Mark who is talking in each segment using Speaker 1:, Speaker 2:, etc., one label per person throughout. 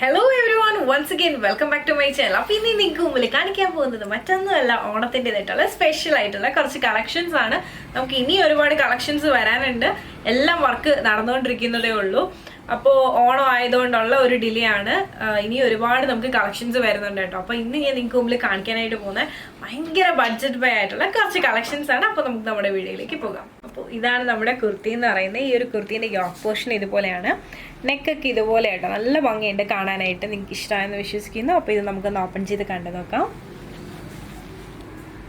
Speaker 1: Hello everyone, once again welcome back to my channel. അപ്പോൾ ഇനി നിങ്ങൾക്ക് മുമ്പിൽ കാണിക്കാൻ പോകുന്നത് മറ്റൊന്നുമല്ല, ഓണത്തിൻ്റെതായിട്ടുള്ള സ്പെഷ്യൽ ആയിട്ടുള്ള കുറച്ച് കളക്ഷൻസ് ആണ്. നമുക്ക് ഇനി ഒരുപാട് കളക്ഷൻസ് വരാനുണ്ട്. എല്ലാം വർക്ക് നടന്നുകൊണ്ടിരിക്കുന്നതേ ഉള്ളൂ. അപ്പോൾ ഓണം ആയതുകൊണ്ടുള്ള ഒരു ഡിലേ ആണ്. ഇനി ഒരുപാട് നമുക്ക് കളക്ഷൻസ് വരുന്നുണ്ട് കേട്ടോ. അപ്പോൾ ഇന്ന് ഞാൻ നിങ്ങൾക്ക് മുമ്പിൽ കാണിക്കാനായിട്ട് പോകുന്നത് ഭയങ്കര ബഡ്ജറ്റ് ബൈ ആയിട്ടുള്ള കുറച്ച് കളക്ഷൻസ് ആണ്. അപ്പോൾ നമുക്ക് നമ്മുടെ വീഡിയോയിലേക്ക് പോകാം. അപ്പോൾ ഇതാണ് നമ്മുടെ കുർത്തി എന്ന് പറയുന്നത്. ഈ ഒരു കുർത്തീൻ്റെ യോക്ക് പോർഷൻ ഇതുപോലെയാണ്. നെക്കൊക്കെ ഇതുപോലെ ആയിട്ടോ, നല്ല ഭംഗിയുണ്ട് കാണാനായിട്ട്. നിങ്ങൾക്ക് ഇഷ്ടമായെന്ന് വിശ്വസിക്കുന്നു. അപ്പോൾ ഇത് നമുക്കൊന്ന് ഓപ്പൺ ചെയ്ത് കണ്ടു നോക്കാം.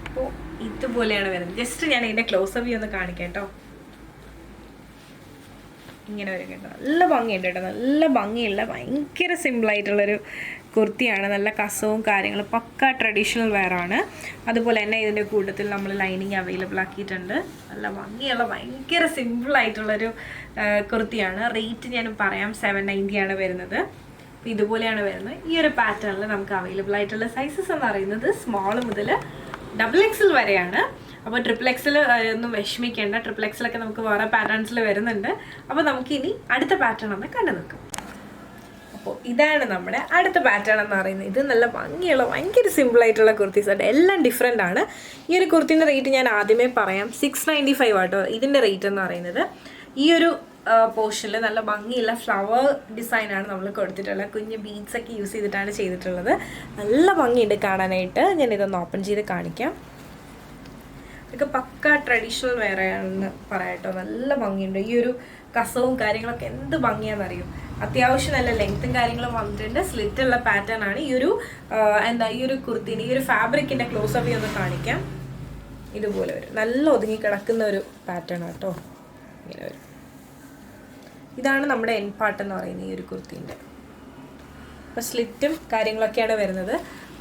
Speaker 1: അപ്പോൾ ഇതുപോലെയാണ് വരുന്നത്. ജസ്റ്റ് ഞാൻ ഇതിൻ്റെ ക്ലോസ് വ്യൂ ഒന്ന് കാണിക്കാം കേട്ടോ. ഇങ്ങനെ വരും കേട്ടോ. നല്ല ഭംഗിയുണ്ട് കേട്ടോ. നല്ല ഭംഗിയുള്ള ഭയങ്കര സിമ്പിളായിട്ടുള്ളൊരു കുർത്തിയാണ്. നല്ല കസവും കാര്യങ്ങളും പക്ക ട്രഡീഷണൽ വെയറാണ്. അതുപോലെ തന്നെ ഇതിൻ്റെ കൂട്ടത്തിൽ നമ്മൾ ലൈനിങ് അവൈലബിൾ ആക്കിയിട്ടുണ്ട്. നല്ല ഭംഗിയുള്ള ഭയങ്കര സിമ്പിളായിട്ടുള്ളൊരു കുർത്തിയാണ്. റേറ്റ് ഞാൻ പറയാം, 790 ആണ് വരുന്നത്. അപ്പോൾ ഇതുപോലെയാണ് വരുന്നത്. ഈ ഒരു പാറ്റേണിൽ നമുക്ക് അവൈലബിൾ ആയിട്ടുള്ള സൈസസ് എന്ന് പറയുന്നത് സ്മോൾ മുതൽ XXL വരെയാണ്. അപ്പോൾ XXL ഒന്നും വിഷമിക്കേണ്ട. XXLൊക്കെ നമുക്ക് വേറെ പാറ്റേൺസിൽ വരുന്നുണ്ട്. അപ്പോൾ നമുക്കിനി അടുത്ത പാറ്റേൺ ഒന്ന് കണ്ടു നോക്കാം. അപ്പോൾ ഇതാണ് നമ്മുടെ അടുത്ത പാറ്റേൺ എന്ന് പറയുന്നത്. ഇത് നല്ല ഭംഗിയുള്ള ഭയങ്കര സിമ്പിളായിട്ടുള്ള കുർത്തീസായിട്ട് എല്ലാം ഡിഫറെൻ്റ് ആണ്. ഈ ഒരു കുർത്തീൻ്റെ റേറ്റ് ഞാൻ ആദ്യമേ പറയാം, 695 ആട്ടോ ഇതിൻ്റെ റേറ്റ് എന്ന് പറയുന്നത്. ഈ ഒരു പോർഷനിൽ നല്ല ഭംഗിയുള്ള ഫ്ലവർ ഡിസൈനാണ് നമ്മൾ കൊടുത്തിട്ടുള്ളത്. കുഞ്ഞ് ബീഡ്സൊക്കെ യൂസ് ചെയ്തിട്ടാണ് ചെയ്തിട്ടുള്ളത്. നല്ല ഭംഗിയുണ്ട് കാണാനായിട്ട്. ഞാനിതൊന്ന് ഓപ്പൺ ചെയ്ത് കാണിക്കാം. ഇതൊക്കെ പക്ക ട്രഡീഷണൽ വെയർ ആണെന്ന് പറയാട്ടോ. നല്ല ഭംഗിയുണ്ട്. ഈ ഒരു കസവും കാര്യങ്ങളൊക്കെ എന്ത് ഭംഗിയാണെന്നറിയും. അത്യാവശ്യം നല്ല ലെങ്ത്തും കാര്യങ്ങളും വന്നിട്ടുണ്ട്. സ്ലിറ്റുള്ള പാറ്റേൺ ആണ്. ഈ ഒരു കുർത്തിന്, ഈ ഒരു ഫാബ്രിക്കിൻ്റെ ക്ലോസപ്പ് ഒന്ന് കാണിക്കാം. ഇതുപോലെ വരും. നല്ല ഒതുങ്ങി കിടക്കുന്ന ഒരു പാറ്റേൺ ആട്ടോ. ഇങ്ങനെ വരും. ഇതാണ് നമ്മുടെ എൻ പാർട്ട് എന്ന് പറയുന്നത് ഈ ഒരു കുർത്തീൻ്റെ. അപ്പോൾ സ്ലിറ്റും കാര്യങ്ങളൊക്കെയാണ് വരുന്നത്.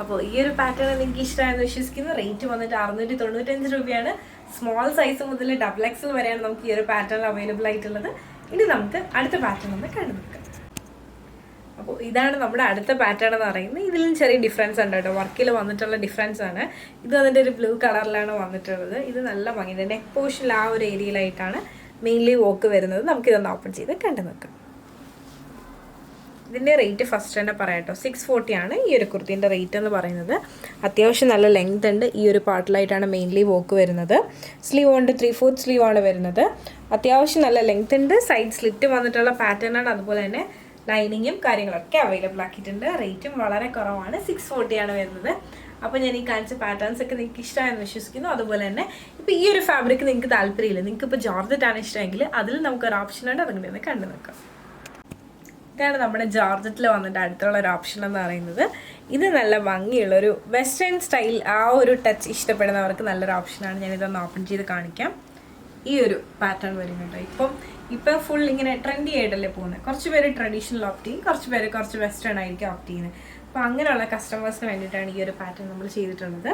Speaker 1: അപ്പോൾ ഈ ഒരു പാറ്റേൺ നിങ്ങൾക്ക് ഇഷ്ടമായെന്ന് വിശ്വസിക്കുന്നു. റേറ്റ് വന്നിട്ട് 695 രൂപയാണ്. സ്മോൾ സൈസ് മുതൽ XXL വരെയാണ് നമുക്ക് ഈ ഒരു പാറ്റേൺ അവൈലബിൾ ആയിട്ടുള്ളത്. ഇനി നമുക്ക് അടുത്ത പാറ്റേൺ ഒന്ന് കണ്ടു നോക്കാം. അപ്പോൾ ഇതാണ് നമ്മുടെ അടുത്ത പാറ്റേൺ എന്ന് പറയുന്നത്. ഇതിലും ചെറിയ ഡിഫറൻസ് ഉണ്ട് കേട്ടോ. വർക്കിൽ വന്നിട്ടുള്ള ഡിഫറൻസ് ആണ്. ഇത് അതിൻ്റെ ഒരു ബ്ലൂ കളറിലാണ് വന്നിട്ടുള്ളത്. ഇത് നല്ല ഭംഗിയുണ്ട്. നെക്ക് പോർഷനിൽ ആ ഒരു ഏരിയയിലായിട്ടാണ് മെയിൻലി വർക്ക് വരുന്നത്. നമുക്കിതൊന്ന് ഓപ്പൺ ചെയ്ത് കണ്ടു നോക്കാം. ഇതിൻ്റെ റേറ്റ് ഫസ്റ്റ് തന്നെ പറയാം കേട്ടോ. 640 ആണ് ഈ ഒരു കുർത്തീൻ്റെ റേറ്റ് എന്ന് പറയുന്നത്. അത്യാവശ്യം നല്ല ലെങ്ത് ഉണ്ട്. ഈ ഒരു പാർട്ടിലായിട്ടാണ് മെയിൻലി വർക്ക് വരുന്നത്. സ്ലീവ് കൊണ്ട് 3/4 സ്ലീവ് ആണ് വരുന്നത്. അത്യാവശ്യം നല്ല ലെങ്ത് ഉണ്ട്. സൈഡ് സ്ലിറ്റ് വന്നിട്ടുള്ള പാറ്റേൺ ആണ്. അതുപോലെ തന്നെ ലൈനിങ്ങും കാര്യങ്ങളൊക്കെ അവൈലബിൾ ആക്കിയിട്ടുണ്ട്. റേറ്റും വളരെ കുറവാണ്. 640 ആണ് വരുന്നത്. അപ്പോൾ ഞാൻ ഈ കാണിച്ച പാറ്റേൺസ് ഒക്കെ നിങ്ങൾക്ക് ഇഷ്ടമായെന്ന് വിശ്വസിക്കുന്നു. അതുപോലെ തന്നെ ഇപ്പോൾ ഈ ഒരു ഫാബ്രിക് നിങ്ങൾക്ക് താല്പര്യമില്ല, നിങ്ങൾക്ക് ഇപ്പോൾ ജോർജറ്റ് ആണ് ഇഷ്ടമെങ്കിൽ അതിൽ നമുക്കൊരു ഓപ്ഷൻ ഉണ്ട്. അതുകൊണ്ട് ഒന്ന് കണ്ടു നോക്കാം. ഇതാണ് നമ്മുടെ ജോർജറ്റിൽ വന്നിട്ട് അടുത്തുള്ള ഒരു ഓപ്ഷൻ എന്ന് പറയുന്നത്. ഇത് നല്ല ഭംഗിയുള്ളൊരു വെസ്റ്റേൺ സ്റ്റൈൽ, ആ ഒരു ടച്ച് ഇഷ്ടപ്പെടുന്നവർക്ക് നല്ലൊരു ഓപ്ഷനാണ്. ഞാനിതൊന്ന് ഓപ്പൺ ചെയ്ത് കാണിക്കാം. ഈ ഒരു പാറ്റേൺ വരുന്നുണ്ട്. ഇപ്പം ഫുൾ ഇങ്ങനെ ട്രെൻഡി ആയിട്ടല്ലേ പോകുന്നത്. കുറച്ച് പേര് ട്രഡീഷണൽ ഓപ്റ്റ് ചെയ്യും, കുറച്ച് പേര് കുറച്ച് വെസ്റ്റേൺ ആയിരിക്കും ഓപ്റ്റ് ചെയ്യുന്നത്. അപ്പോൾ അങ്ങനെയുള്ള കസ്റ്റമേഴ്സിന് വേണ്ടിയിട്ടാണ് ഈ ഒരു പാറ്റേൺ നമ്മൾ ചെയ്തിട്ടുള്ളത്.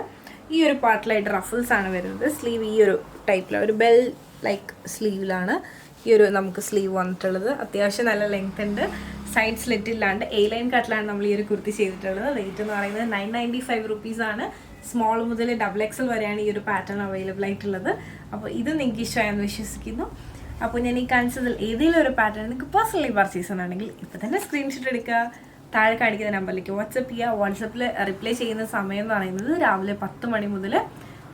Speaker 1: ഈ ഒരു പാർട്ടിലായിട്ട് റഫിൾസ് ആണ് വരുന്നത്. സ്ലീവ് ഈ ഒരു ടൈപ്പിൽ ഒരു ബെൽ ലൈക്ക് സ്ലീവിലാണ് ഈ ഒരു നമുക്ക് സ്ലീവ് വന്നിട്ടുള്ളത്. അത്യാവശ്യം നല്ല ലെങ്ത് ഉണ്ട്. സൈഡ് സ്ലിറ്റ് ഇല്ലാണ്ട് A-ലൈൻ കട്ടിലാണ് നമ്മൾ ഈ ഒരു കുർത്തി ചെയ്തിട്ടുള്ളത്. റേറ്റ് എന്ന് പറയുന്നത് 995 റുപ്പീസാണ്. സ്മോൾ മുതൽ XXL വരെയാണ് ഈ ഒരു പാറ്റേൺ അവൈലബിൾ ആയിട്ടുള്ളത്. അപ്പോൾ ഇത് നിങ്ങൾക്ക് ഇഷ്ടമായെന്ന് വിശ്വസിക്കുന്നു. അപ്പോൾ ഞാൻ ഈ കാണിച്ചതിൽ ഏതെങ്കിലും ഒരു പാറ്റേൺ നിങ്ങൾക്ക് പേഴ്സണലി പർച്ചേസ് ചെയ്യുന്നുണ്ടെങ്കിൽ ഇപ്പോൾ തന്നെ സ്ക്രീൻഷോട്ട് എടുക്കുക. താഴെ കാണിക്കുന്ന നമ്പറിലേക്ക് വാട്സപ്പ് ചെയ്യുക. വാട്സപ്പിൽ റിപ്ലൈ ചെയ്യുന്ന സമയം എന്ന് പറയുന്നത് രാവിലെ 10 മണി മുതൽ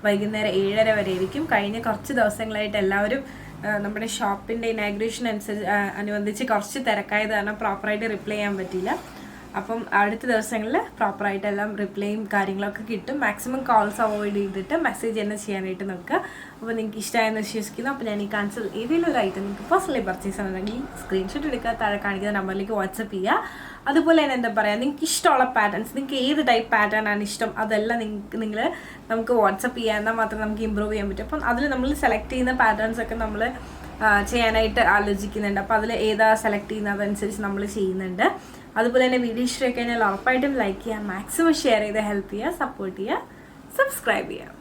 Speaker 1: വൈകുന്നേരം 7:30 വരെ ആയിരിക്കും. കഴിഞ്ഞ കുറച്ച് ദിവസങ്ങളായിട്ട് എല്ലാവരും നമ്മുടെ ഷോപ്പിൻ്റെ ഇനാഗ്രേഷൻ അനുബന്ധിച്ച് കുറച്ച് തിരക്കായത് കാരണം പ്രോപ്പറായിട്ട് റിപ്ലൈ ചെയ്യാൻ പറ്റിയില്ല. അപ്പം അടുത്ത ദിവസങ്ങളിൽ പ്രോപ്പറായിട്ട് എല്ലാം റിപ്ലൈയും കാര്യങ്ങളൊക്കെ കിട്ടും. മാക്സിമം കോൾസ് അവോയ്ഡ് ചെയ്തിട്ട് മെസ്സേജ് തന്നെ ചെയ്യാനായിട്ട് നോക്കുക. അപ്പോൾ നിങ്ങൾക്ക് ഇഷ്ടമായെന്ന് വിശ്വസിക്കുന്നു. അപ്പോൾ ഞാൻ ഈ കാണിച്ചത് ഏതെങ്കിലും ഒരു ഐറ്റം നിങ്ങൾക്ക് പേഴ്സണലി പർച്ചേസ് ചെയ്യണമെങ്കിൽ സ്ക്രീൻഷോട്ട് എടുക്കുക. താഴെ കാണിക്കുന്ന നമ്പറിലേക്ക് വാട്സപ്പ് ചെയ്യുക. അതുപോലെ തന്നെ എന്താ പറയുക, നിങ്ങൾക്ക് ഇഷ്ടമുള്ള പാറ്റേൺസ്, നിങ്ങൾക്ക് ഏത് ടൈപ്പ് പാറ്റേൺ ആണ് ഇഷ്ടം അതെല്ലാം നമുക്ക് വാട്സപ്പ് ചെയ്യുക. എന്നാൽ മാത്രമേ നമുക്ക് ഇമ്പ്രൂവ് ചെയ്യാൻ പറ്റും. അപ്പം അതിൽ നമ്മൾ സെലക്ട് ചെയ്യുന്ന പാറ്റേൺസ് ഒക്കെ നമ്മൾ ചെയ്യാനായിട്ട് ആലോചിക്കുന്നുണ്ട്. അപ്പോൾ അതിൽ ഏതാ സെലക്ട് ചെയ്യുന്നത് അതനുസരിച്ച് നമ്മൾ ചെയ്യുന്നുണ്ട്. അതുപോലെ തന്നെ വീഡിയോ ഇഷ്ടമായി കഴിഞ്ഞാൽ ഉറപ്പായിട്ടും ലൈക്ക് ചെയ്യുക, മാക്സിമം ഷെയർ ചെയ്ത് ഹെൽപ്പ് ചെയ്യുക, സപ്പോർട്ട് ചെയ്യുക, സബ്സ്ക്രൈബ് ചെയ്യുക.